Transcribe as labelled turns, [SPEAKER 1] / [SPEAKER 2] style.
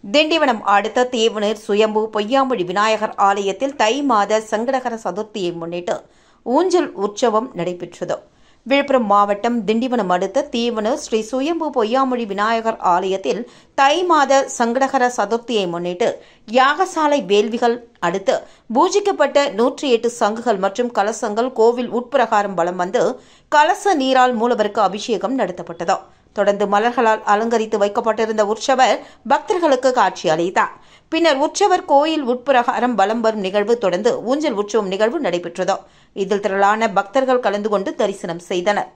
[SPEAKER 1] திண்டிவனம் அடுத்த தேவனூர் சுயம்பு பொய்யாமொழி விநாயகர் ஆலயத்தில் தை மாத சங்கடகர சதுர்த்தியை முன்னிட்டு ஊஞ்சல் உற்சவம் நடைபெற்றது. விழுப்புரம் மாவட்டம் திண்டிவனம் அடுத்த தேவனூர் ஸ்ரீ சுயம்பு பொய்யாமொழி விநாயகர் ஆலயத்தில் தை மாத சங்கடகர சதுர்த்தியை முன்னிட்டு யாகசாலை வேள்விகள் அடுத்து பூஜிக்கப்பட்ட 108 சங்குகள் மற்றும் கலசங்கள் கோவில் உட்பிரகாரம் வலம் வந்து கலச நீரால் மூலவருக்கு அபிஷேகம் நடத்தப்பட்டது. தொடர்ந்து மலர்களால் அலங்கரித்து வைக்கப்பட்டிருந்த உற்சவர் பக்தர்களுக்கு காட்சி அளித்தார். பின்னர் உற்சவர் கோயில் உட்பிரகாரம் வலம் வரும் நிகழ்வு தொடர்ந்து ஊஞ்சல் உற்சவம் நிகழ்வு நடைபெற்றது. இதில் திரளான பக்தர்கள் கலந்து கொண்டு தரிசனம் செய்தனர்.